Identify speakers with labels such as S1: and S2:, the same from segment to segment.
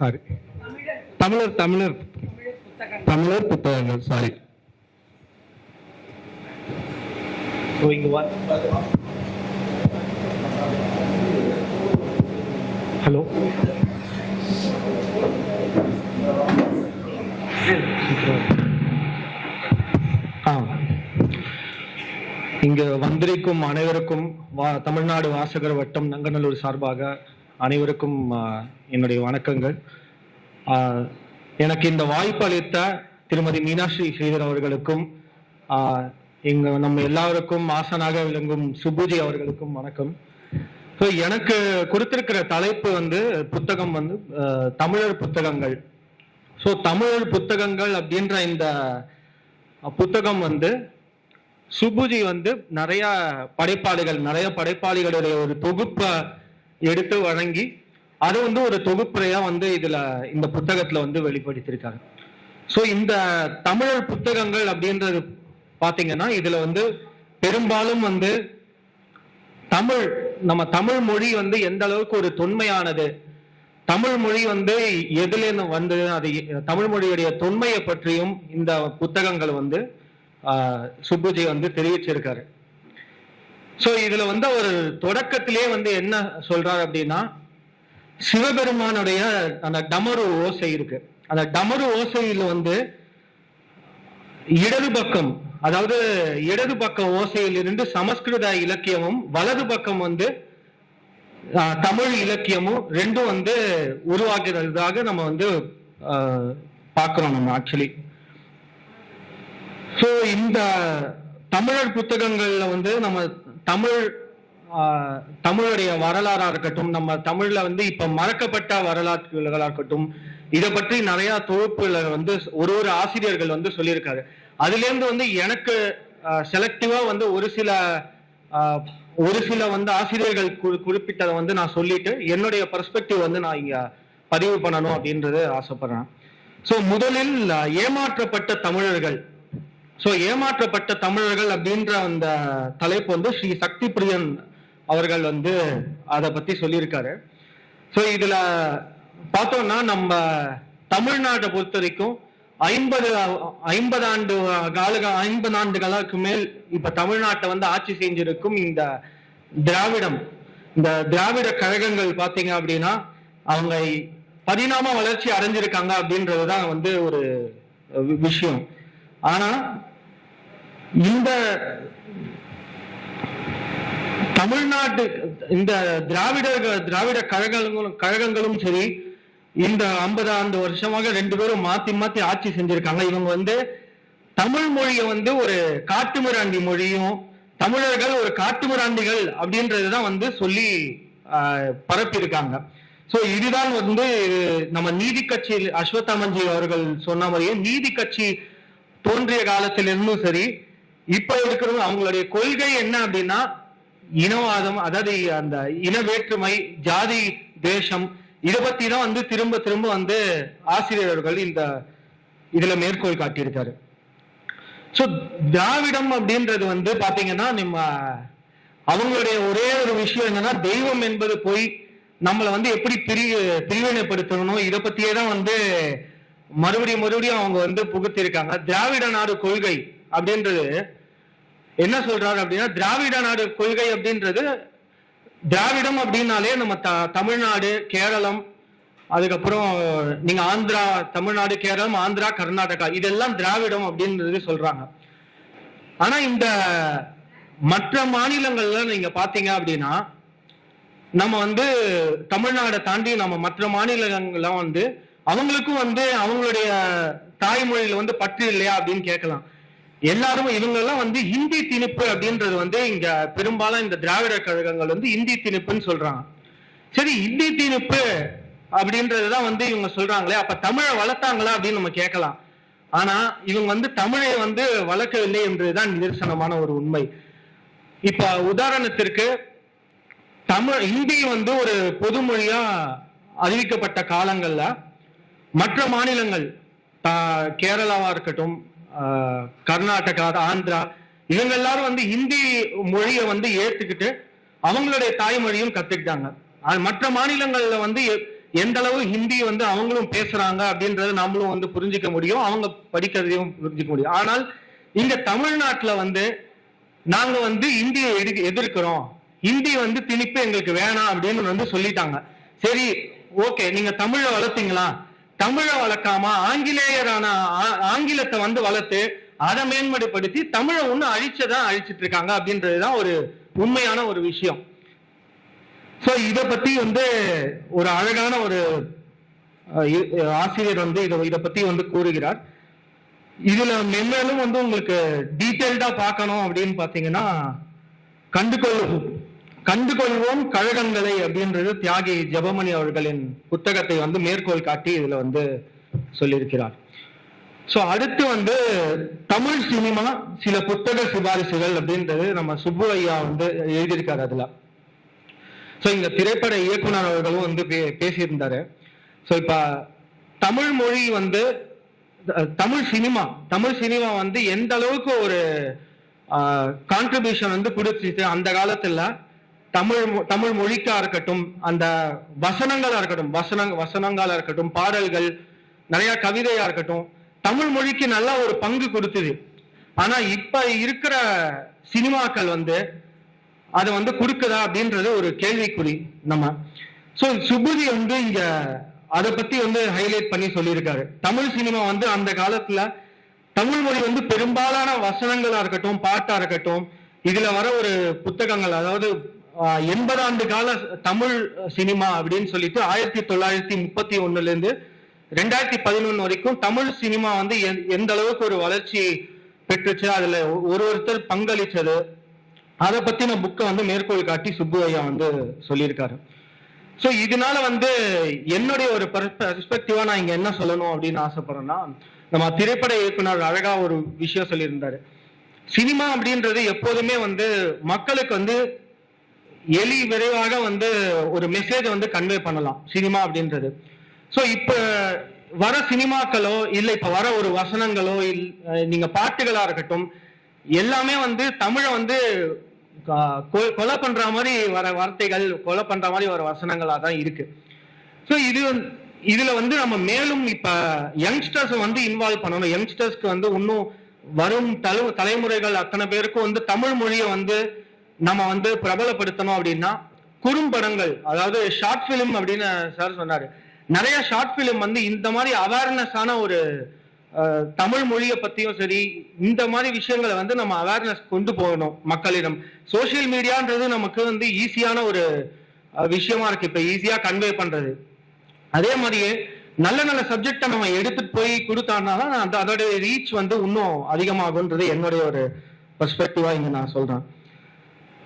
S1: Sorry, தமிழர் தமிழர் தமிழர் புத்தகங்கள். சாரி. ஹலோ, இங்கு வந்திருக்கும் அனைவருக்கும் தமிழ்நாடு வாசகர் வட்டம் நங்கநல்லூர் சார்பாக அனைவருக்கும் என்னுடைய வணக்கங்கள். எனக்கு இந்த வாய்ப்பு அளித்த திருமதி மீனாட்சி ஸ்ரீதர் அவர்களுக்கும் நம்ம எல்லாருக்கும் ஆசனாக விளங்கும் சுப்புஜி அவர்களுக்கும் வணக்கம். ஸோ எனக்கு கொடுத்திருக்கிற தலைப்பு புத்தகம் தமிழர் புத்தகங்கள். ஸோ தமிழர் புத்தகங்கள் அப்படின்ற இந்த புத்தகம் சுப்புஜி நிறைய படைப்பாளிகளுடைய ஒரு தொகுப்பை எடுத்து வழங்கி அது ஒரு தொகுப்புரையா இதுல இந்த புத்தகத்துல வெளிப்படுத்தியிருக்காங்க. ஸோ இந்த தமிழர் புத்தகங்கள் அப்படின்றது பாத்தீங்கன்னா இதுல பெரும்பாலும் நம்ம தமிழ் மொழி எந்த அளவுக்கு ஒரு தொன்மையானது, தமிழ் மொழி எதுல அது தமிழ் மொழியுடைய தொன்மையை பற்றியும் இந்த புத்தகங்கள் சுப்புஜி தெரிவிச்சிருக்காரு. சோ இதுல ஒரு தொடக்கத்திலே என்ன சொல்றாரு அப்படின்னா, சிவபெருமானுடைய அந்த டமரு ஓசை இருக்கு. அந்த டமரு ஓசையில இடது பக்கம், அதாவது இடது பக்க ஓசையில் இருந்து சமஸ்கிருத இலக்கியமும் வலது பக்கம் தமிழ் இலக்கியமும் ரெண்டும் உருவாக்குறதாக நம்ம பாக்குறோம் நம்ம ஆக்சுவலி. சோ இந்த தமிழர் புத்தகங்கள்ல நம்ம தமிழுடைய வரலாறா இருக்கட்டும், நம்ம தமிழ்ல இப்ப மறக்கப்பட்ட வரலாற்றுகளா இருக்கட்டும், இதை பற்றி நிறைய தொகுப்புல ஒரு ஆசிரியர்கள் சொல்லியிருக்காரு. அதுல இருந்து எனக்கு செலக்டிவா ஒரு சில ஆசிரியர்கள் குறிப்பிட்டதை நான் சொல்லிட்டு என்னுடைய பெர்ஸ்பெக்டிவ் நான் இங்க பதிவு பண்ணணும் அப்படின்றது ஆசைப்படுறேன். சோ முதலில் ஏமாற்றப்பட்ட தமிழர்கள். சோ ஏமாற்றப்பட்ட தமிழர்கள் அப்படின்ற அந்த தலைப்பு ஸ்ரீ சக்தி பிரியன் அவர்கள் அதை பத்தி சொல்லியிருக்காரு. சோ இதுல பார்த்தோம்னா நம்ம தமிழ்நாட்டை பொறுத்த வரைக்கும் 50 ஆண்டுகளுக்கு மேல் இப்ப தமிழ்நாட்டை ஆட்சி செஞ்சிருக்கும் இந்த திராவிட கழகங்கள் பாத்தீங்க அப்படின்னா அவங்க பரிணாம வளர்ச்சி அடைஞ்சிருக்காங்க அப்படின்றதுதான் ஒரு விஷயம். ஆனா இந்த தமிழ்நாட்டு இந்த திராவிட கழகங்களும் சரி, இந்த 50 ஆண்டு வருஷமாக ரெண்டு பேரும் மாத்தி மாத்தி ஆட்சி செஞ்சிருக்காங்க. இவங்க தமிழ் மொழியை ஒரு காட்டுமிராண்டி மொழியும், தமிழர்கள் ஒரு காட்டுமிராண்டிகள் அப்படின்றதுதான் சொல்லி பரப்பியிருக்காங்க. சோ இதுதான் நம்ம நீதி கட்சி அஸ்வத்தாமன்ஜி அவர்கள் சொன்ன மாதிரியே நீதி கட்சி தோன்றிய காலத்திலிருந்தும் சரி, இப்ப இருக்கிறவங்க அவங்களுடைய கொள்கை என்ன அப்படின்னா இனவாதம், அதாவது அந்த இன வேற்றுமை, ஜாதி தேசம், இதை பத்தி தான் திரும்ப திரும்ப ஆசிரியர்கள் இதுல மேற்கோள் காட்டியிருக்காரு. சோ திராவிடம் அப்படின்றது பாத்தீங்கன்னா நம்ம அவங்களுடைய ஒரே ஒரு விஷயம் என்னன்னா, தெய்வம் என்பது போய் நம்மளை எப்படி பிரிவினைப்படுத்தணும், இதை பத்தியே தான் மறுபடியும் அவங்க புகுத்திருக்காங்க. திராவிட நாடு கொள்கை அப்படின்றது என்ன சொல்றாரு அப்படின்னா, திராவிட நாடு கொள்கை அப்படின்றது திராவிடம் அப்படின்னாலே நம்ம தமிழ்நாடு, கேரளம், அதுக்கப்புறம் நீங்க ஆந்திரா, தமிழ்நாடு, கேரளம், ஆந்திரா, கர்நாடகா, இதெல்லாம் திராவிடம் அப்படின்றது சொல்றாங்க. ஆனா இந்த மற்ற மாநிலங்கள்ல நீங்க பாத்தீங்க அப்படின்னா, நம்ம தமிழ்நாடை தாண்டி நம்ம மற்ற மாநிலங்கள்லாம் அவங்களுக்கும் அவங்களுடைய தாய்மொழியில பற்று இல்லையா அப்படின்னு கேட்கலாம். எல்லாரும் இவங்க எல்லாம் இந்தி திணிப்பு அப்படின்றது இங்க பெரும்பாலும் இந்த திராவிட கழகங்கள் இந்தி திணிப்புன்னு சொல்றாங்க. சரி, இந்தி திணிப்பு அப்படின்றதுதான் இவங்க சொல்றாங்களே, அப்ப தமிழை வளர்த்தாங்களா அப்படின்னு நம்ம கேட்கலாம். ஆனா இவங்க தமிழை வளர்க்கவில்லை என்றுதான் நிதர்சனமான ஒரு உண்மை. இப்ப உதாரணத்திற்கு இந்தி ஒரு பொதுமொழியா அறிவிக்கப்பட்ட காலங்கள்ல மற்ற மாநிலங்கள் கேரளாவா இருக்கட்டும், கர்நாடகா, ஆந்திரா, இவங்க எல்லாரும் இந்தி மொழியை ஏத்துக்கிட்டு அவங்களுடைய தாய்மொழியும் கத்துக்கிட்டாங்க. மற்ற மாநிலங்கள்ல எந்த அளவு ஹிந்தி வந்து அவங்களும் பேசுறாங்க அப்படின்றத நம்மளும் வந்து புரிஞ்சிக்க முடியும், அவங்க படிக்கிறதையும் புரிஞ்சிக்க முடியும். ஆனால் இங்க தமிழ்நாட்டுல வந்து நாங்க வந்து இந்தியை எதிர்க்கிறோம், ஹிந்தி வந்து திணிப்பு எங்களுக்கு வேணாம் அப்படின்னு வந்து சொல்லிட்டாங்க. சரி, ஓகே, நீங்க தமிழை வளர்த்தீங்களா? தமிழை வளர்க்காம ஆங்கிலேயரான ஆங்கிலத்தை வந்து வளர்த்து அதை மேம்படுத்தி தமிழை ஒண்ணு அழிச்சிட்டு இருக்காங்க அப்படின்றதுதான் ஒரு உண்மையான ஒரு விஷயம். சோ இத பத்தி வந்து ஒரு அழகான ஒரு ஆசிரியர் வந்து இத பத்தி வந்து கூறுகிறார். இதுல மென்மேலும் வந்து உங்களுக்கு டீட்டெயில்டா பார்க்கணும் அப்படின்னு பாத்தீங்கன்னா கண்டுகொள்வோம் கழகங்களை அப்படின்றது தியாகி ஜெபமணி அவர்களின் புத்தகத்தை வந்து மேற்கோள் காட்டி இதுல வந்து சொல்லியிருக்கிறார். சோ அடுத்து வந்து தமிழ் சினிமா சில புத்தக சிபாரிசுகள் அப்படின்றது நம்ம சுப்பு ஐயா வந்து எழுதியிருக்காரு அதுல. சோ இந்த திரைப்பட இயக்குனர் அவர்களும் வந்து பேசியிருந்தாரு. சோ இப்ப தமிழ் மொழி வந்து தமிழ் சினிமா வந்து எந்த அளவுக்கு ஒரு கான்ட்ரிபியூஷன் வந்து கொடுத்துச்சு அந்த காலத்துல, தமிழ் மொழிக்கா இருக்கட்டும், அந்த வசனங்களா இருக்கட்டும், பாடல்கள், நிறைய கவிதையா இருக்கட்டும், தமிழ் மொழிக்கு நல்ல ஒரு பங்கு கொடுத்தது. ஆனா இப்ப இருக்கிற சினிமாக்கள் வந்து அதை வந்து கொடுக்குதா அப்படின்றது ஒரு கேள்விக்குறி நம்ம. சோ சுபுதி வந்து இங்க அதை பத்தி வந்து ஹைலைட் பண்ணி சொல்லியிருக்காரு. தமிழ் சினிமா வந்து அந்த காலத்துல தமிழ் மொழி வந்து பெரும்பாலான வசனங்களா இருக்கட்டும், பாட்டா இருக்கட்டும், இதுல வர ஒரு புத்தகங்கள், அதாவது 80 ஆண்டு கால தமிழ் சினிமா அப்படின்னு சொல்லிட்டு 1931 இருந்து 2011 வரைக்கும் தமிழ் சினிமா வந்து எந்த அளவுக்கு ஒரு வளர்ச்சி பெற்றுச்சு, அதுல ஒருத்தர் பங்களிச்சது, அதை பத்தின புக்கை வந்து மேற்கோள் காட்டி சுப்பு ஐயா வந்து சொல்லியிருக்காரு. சோ இதனால வந்து என்னுடைய ஒரு பெர்ஸ்பெக்டிவா நான் இங்க என்ன சொல்லணும் அப்படின்னு ஆசைப்படுறேன்னா, நம்ம திரைப்பட இயக்குனர் அழகா ஒரு விஷயம் சொல்லியிருந்தாரு. சினிமா அப்படின்றது எப்போதுமே வந்து மக்களுக்கு வந்து விரைவாக வந்து ஒரு மெசேஜ் வந்து கன்வே பண்ணலாம் சினிமா அப்படின்றது. சோ இப்ப வர சினிமாக்களோ இல்ல இப்ப வர ஒரு வசனங்களோ நீங்க பாட்டுகளா இருக்கட்டும், எல்லாமே வந்து தமிழை வந்து கொலை பண்ற மாதிரி வர வார்த்தைகள், கொலை பண்ற மாதிரி வர வசனங்களா தான் இருக்கு. சோ இதுல வந்து நம்ம மேலும் இப்ப யங்ஸ்டர்ஸ் வந்து இன்வால்வ் பண்ணணும். யங்ஸ்டர்ஸ்க்கு வந்து இன்னும் வரும் தலைமுறைகள் அத்தனை பேருக்கும் வந்து தமிழ் மொழியை வந்து நம்ம வந்து பிரபலப்படுத்தணும் அப்படின்னா குறும்படங்கள், அதாவது ஷார்ட் பிலிம் அப்படின்னு சார் சொன்னாரு. நிறைய ஷார்ட் பிலிம் வந்து இந்த மாதிரி அவேர்னஸ் ஆன ஒரு தமிழ் மொழியை பத்தியும் சரி, இந்த மாதிரி விஷயங்களை வந்து நம்ம அவேர்னஸ் கொண்டு போகணும் மக்களிடம். சோசியல் மீடியான்றது நமக்கு வந்து ஈஸியான ஒரு விஷயமா இருக்கு, இப்ப ஈஸியா கன்வே பண்றது. அதே மாதிரியே நல்ல நல்ல சப்ஜெக்டை நம்ம எடுத்துட்டு போய் கொடுத்தாருனாதான் அதோட ரீச் வந்து இன்னும் அதிகமாகும்ன்றது என்னுடைய ஒரு பெர்ஸ்பெக்டிவா இங்க நான் சொல்றேன்.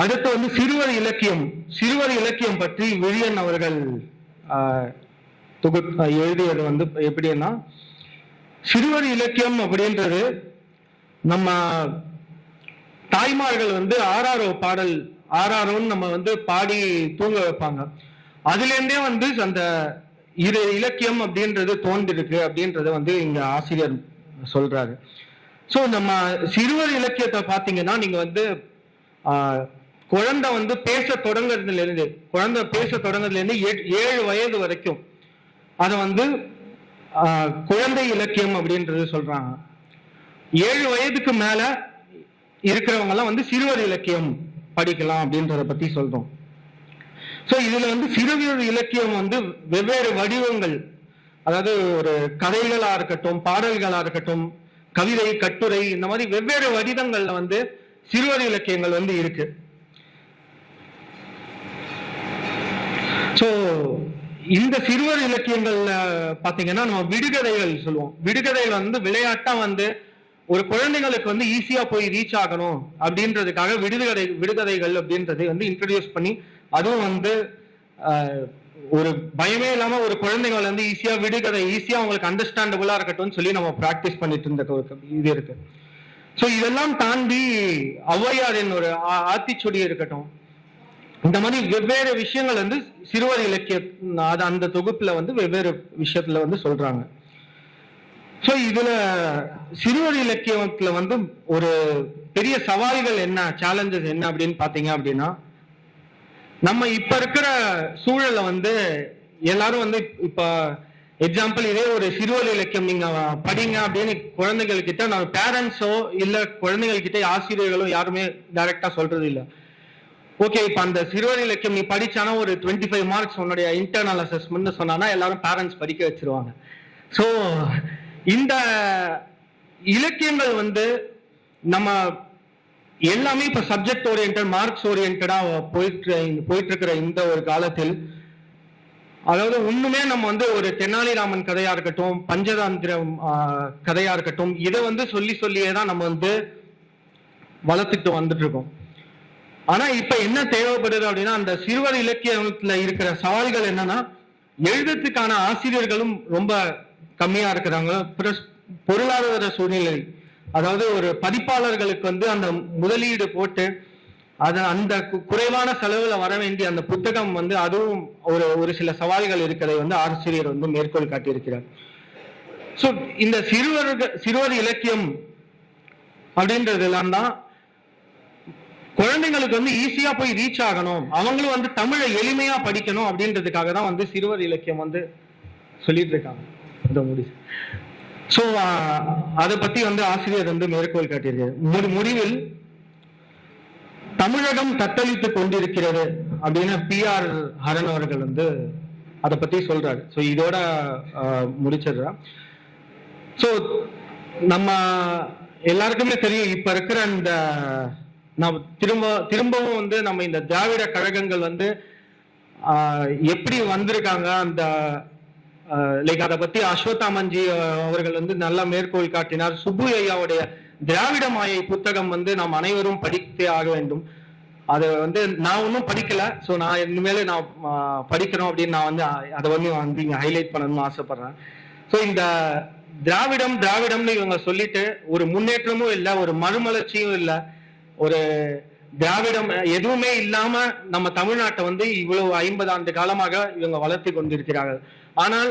S1: அடுத்து வந்து சிறுவர் இலக்கியம் பற்றி விழியன் அவர்கள் எழுதியது வந்து எப்படின்னா, சிறுவர் இலக்கியம் அப்படின்றது நம்ம தாய்மார்கள் வந்து ஆறாரோன்னு நம்ம வந்து பாடி தூங்க வைப்பாங்க. அதுல இருந்தே வந்து அந்த இலக்கியம் அப்படின்றது தோன்றிருக்கு அப்படின்றத வந்து இங்க ஆசிரியர் சொல்றாரு. சோ நம்ம சிறுவர் இலக்கியத்தை பாத்தீங்கன்னா, நீங்க வந்து குழந்தை வந்து பேச தொடங்குறதுல இருந்து 7 வயது வரைக்கும் அதை வந்து குழந்தை இலக்கியம் அப்படின்றது சொல்றாங்க. 7 வயதுக்கு மேல இருக்கிறவங்க எல்லாம் வந்து சிறுவர் இலக்கியம் படிக்கலாம் அப்படின்றத பத்தி சொல்றோம். சோ இதுல வந்து சிறுவர் இலக்கியம் வந்து வெவ்வேறு வடிவங்கள், அதாவது ஒரு கதைகளா இருக்கட்டும், பாடல்களா இருக்கட்டும், கவிதை, கட்டுரை, இந்த மாதிரி வெவ்வேறு வடிவங்கள்ல வந்து சிறுவர் இலக்கியங்கள் வந்து இருக்கு. சோ இந்த சிறுவர் இலக்கியங்கள்ல பாத்தீங்கன்னா நம்ம விடுகதைகள் சொல்லுவோம். விடுகதைகள் வந்து விளையாட்டா வந்து ஒரு குழந்தைகளுக்கு வந்து ஈஸியா போய் ரீச் ஆகணும் அப்படின்றதுக்காக விடுகதைகள் அப்படின்றதை வந்து இன்ட்ரடியூஸ் பண்ணி, அதுவும் வந்து ஒரு பயமே இல்லாம ஒரு குழந்தைகள் வந்து விடுகதை ஈஸியா அவங்களுக்கு அண்டர்ஸ்டாண்டபிளா இருக்கட்டும் சொல்லி நம்ம பிராக்டிஸ் பண்ணிட்டு இருந்த இது இருக்கு. சோ இதெல்லாம் தாண்டி ஔவையாரின் ஒரு ஆத்திச்சுடி இருக்கட்டும், இந்த மாதிரி வெவ்வேறு விஷயங்கள் வந்து சிறுவர் இலக்கிய அந்த தொகுப்புல வந்து வெவ்வேறு விஷயத்துல வந்து சொல்றாங்க. சோ இதுல சிறுவர் இலக்கியத்துல வந்து ஒரு பெரிய சவால்கள் என்ன, சேலஞ்சஸ் என்ன அப்படின்னு பாத்தீங்க அப்படின்னா, நம்ம இப்ப இருக்கிற சூழல்ல வந்து எல்லாரும் வந்து இப்ப எக்ஸாம்பிள் இதே ஒரு சிறுவர் இலக்கியம் நீங்க படிங்க அப்படின்னு குழந்தைகள் கிட்ட நான் பேரண்ட்ஸோ இல்ல குழந்தைகள் கிட்ட ஆசிரியர்களோ யாருமே டைரக்டா சொல்றது இல்லை. ஓகே, இப்ப அந்த சிறுவர் இலக்கியம் நீ படிச்சானா ஒரு 25 மார்க்ஸ் உன்னுடைய இன்டர்னல் அசஸ்மெண்ட் சொன்னானா எல்லாரும் பேரண்ட்ஸ் படிக்க வச்சிருவாங்க. ஸோ இந்த இலக்கியங்கள் வந்து நம்ம எல்லாமே இப்ப சப்ஜெக்ட் ஓரியன்ட் மார்க்ஸ் ஓரியன்டா போயிட்டு இருக்கிற இந்த ஒரு காலத்தில், அதாவது ஒண்ணுமே நம்ம வந்து ஒரு தெனாலிராமன் கதையா இருக்கட்டும், பஞ்சதந்திரம் கதையா இருக்கட்டும், இதை வந்து சொல்லியே தான் நம்ம வந்து வளர்த்துட்டு வந்துட்டு இருக்கோம். ஆனா இப்ப என்ன தேவைப்படுது அப்படின்னா, அந்த சிறுவர் இலக்கியத்துல இருக்கிற சவால்கள் என்னன்னா, எழுதுறதுக்கான ஆசிரியர்களும் ரொம்ப கம்மியா இருக்கிறாங்க. பொருளாதார சூழ்நிலை, அதாவது ஒரு பதிப்பாளர்களுக்கு வந்து அந்த முதலீடு போட்டு அந்த குறைவான செலவுல வர வேண்டிய அந்த புத்தகம் வந்து அதுவும் ஒரு சில சவால்கள் இருக்கிறதை வந்து ஆசிரியர் வந்து மேற்கோள் காட்டியிருக்கிறார். சோ இந்த சிறுவர் இலக்கியம் அப்படின்றதெல்லாம் தான் குழந்தைங்களுக்கு வந்து ஈஸியா போய் ரீச் ஆகணும், அவங்களும் வந்து தமிழை எளிமையா படிக்கணும் அப்படின்றதுக்காக தான் வந்து சிறுவர் இலக்கியம் வந்து சொல்லிட்டு இருக்காங்க. சோ அதை பத்தி வந்து ஆசிரியர் வந்து மேற்கோள் காட்டியிருக்காரு. முடிவில் தமிழகம் தத்தளித்துக் கொண்டிருக்கிறது அப்படின்னு PR ஹரன் அவர்கள் வந்து அதை பத்தி சொல்றாரு. ஸோ இதோட முடிச்சிடுறேன். ஸோ நம்ம எல்லாருக்குமே தெரியும், இப்ப இருக்கிற இந்த நம்ம திரும்பவும் வந்து நம்ம இந்த திராவிட கழகங்கள் வந்து எப்படி வந்திருக்காங்க, அந்த லைக் அதை பத்தி அஸ்வத்தாமன்ஜி அவர்கள் வந்து நல்லா மேற்கோள் காட்டினார். சுப்பு ஐயாவுடைய திராவிட மாயை புத்தகம் வந்து நாம் அனைவரும் படித்தே ஆக வேண்டும். அதை வந்து நான் ஒன்றும் படிக்கல, ஸோ நான் இனிமேல் நான் படிக்கணும் அப்படின்னு நான் வந்து அதை வந்து இங்க ஹைலைட் பண்ணணும்னு ஆசைப்படுறேன். ஸோ இந்த திராவிடம்னு இவங்க சொல்லிட்டு ஒரு முன்னேற்றமும் இல்லை, ஒரு மறுமலர்ச்சியும் இல்லை, ஒரு திராவிடம் எதுவுமே இல்லாம நம்ம தமிழ்நாட்டை வந்து இவ்வளவு 50 ஆண்டு காலமாக இவங்க வளர்த்து கொண்டிருக்கிறார்கள். ஆனால்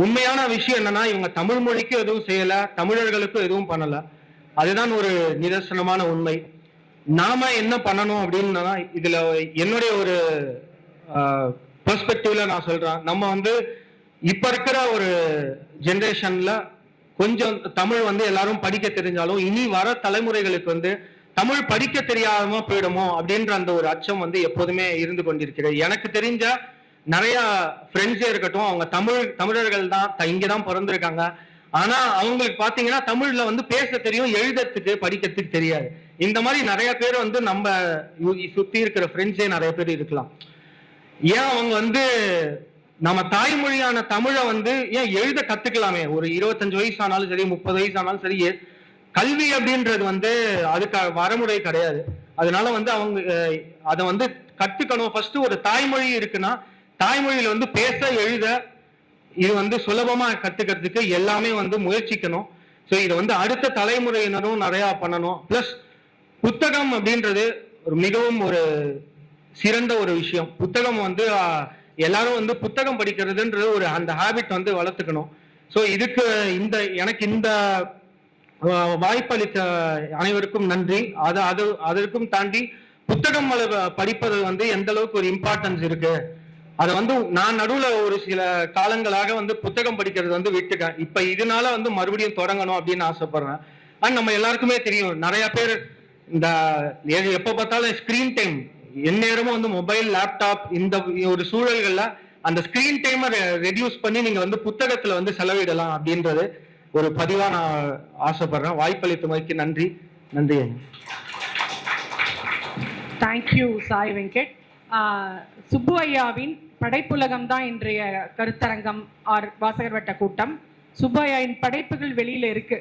S1: உண்மையான விஷயம் என்னன்னா, இவங்க தமிழ் மொழிக்கு எதுவும் செய்யல, தமிழர்களுக்கும் எதுவும் பண்ணல. அதுதான் ஒரு நிதர்சனமான உண்மை. நாம என்ன பண்ணணும் அப்படின்னா, இதுல என்னுடைய ஒரு பெர்ஸ்பெக்டிவ்ல நான் சொல்றேன், நம்ம வந்து இப்ப இருக்கிற ஒரு ஜெனரேஷன்ல கொஞ்சம் தமிழ் வந்து எல்லாரும் படிக்க தெரிஞ்சாலும் இனி வர தலைமுறைகளுக்கு வந்து தமிழ் படிக்க தெரியாம போயிடுமோ அப்படின்ற அந்த ஒரு அச்சம் வந்து எப்போதுமே இருந்து கொண்டிருக்கிறது. எனக்கு தெரிஞ்ச நிறைய ஃப்ரெண்ட்ஸே இருக்கட்டும், அவங்க தமிழர்கள் தான், இங்கதான் பிறந்திருக்காங்க. ஆனா அவங்களுக்கு பாத்தீங்கன்னா தமிழ்ல வந்து பேச தெரியும், எழுதுறதுக்கு படிக்கிறதுக்கு தெரியாது. இந்த மாதிரி நிறைய பேர் வந்து நம்ம சுத்தி இருக்கிற ஃப்ரெண்ட்ஸே நிறைய பேர் இருக்கலாம். ஏன் அவங்க வந்து நம்ம தாய்மொழியான தமிழை வந்து ஏன் எழுத கத்துக்கலாமே, ஒரு 25 வயசு ஆனாலும் சரி, 30 வயசு ஆனாலும் சரி. கல்வி அப்படின்றது வந்து அதுக்கு வரமுறை கிடையாது. அதனால வந்து அவங்க அதை வந்து கத்துக்கணும். ஃபர்ஸ்ட் ஒரு தாய்மொழி இருக்குன்னா தாய்மொழியில வந்து பேச எழுத இது வந்து சுலபமா கத்துக்கிறதுக்கு எல்லாமே வந்து முயற்சிக்கணும். ஸோ இதை வந்து அடுத்த தலைமுறையினரும் நிறைய பண்ணணும். பிளஸ் புத்தகம் அப்படின்றது ஒரு மிகவும் ஒரு சிறந்த ஒரு விஷயம். புத்தகம் வந்து எல்லாரும் வந்து புத்தகம் படிக்கிறதுன்றது ஒரு அந்த ஹேபிட் வந்து வளர்த்துக்கணும். ஸோ இதுக்கு எனக்கு இந்த வாய்ப்பளித்த அனைவருக்கும் நன்றி. அதற்கும் தாண்டி புத்தகம் படிப்பது வந்து எந்த அளவுக்கு ஒரு இம்பார்ட்டன்ஸ் இருக்கு, அதை வந்து நான் நடுவுல ஒரு சில காலங்களாக வந்து புத்தகம் படிக்கிறது வந்து விட்டுட்டேன். இப்ப இதனால வந்து மறுபடியும் தொடங்கணும் அப்படின்னு ஆசைப்படுறேன். ஆனா நம்ம எல்லாருக்குமே தெரியும், நிறைய பேர் இந்த எப்ப பார்த்தாலும் ஸ்கிரீன் டைம், எந்நேரமும் வந்து மொபைல், லேப்டாப், இந்த ஒரு சூழல்கள்ல அந்த ஸ்கிரீன் டைமை ரெடியூஸ் பண்ணி நீங்க வந்து புத்தகத்துல வந்து செலவிடலாம் அப்படின்றது ஒரு பதிவா நான் ஆசைப்படுறேன். வாய்ப்பளித்தமைக்கு நன்றி. நன்றி.
S2: தேங்க்யூ சாய் வெங்கட். சுப்பு ஐயாவின் படைப்புலகம் தான் இன்றைய கருத்தரங்கம் ஆர் வாசகர் வட்ட கூட்டம். சுப்பு ஐயாவின் படைப்புகள் வெளியில இருக்கு.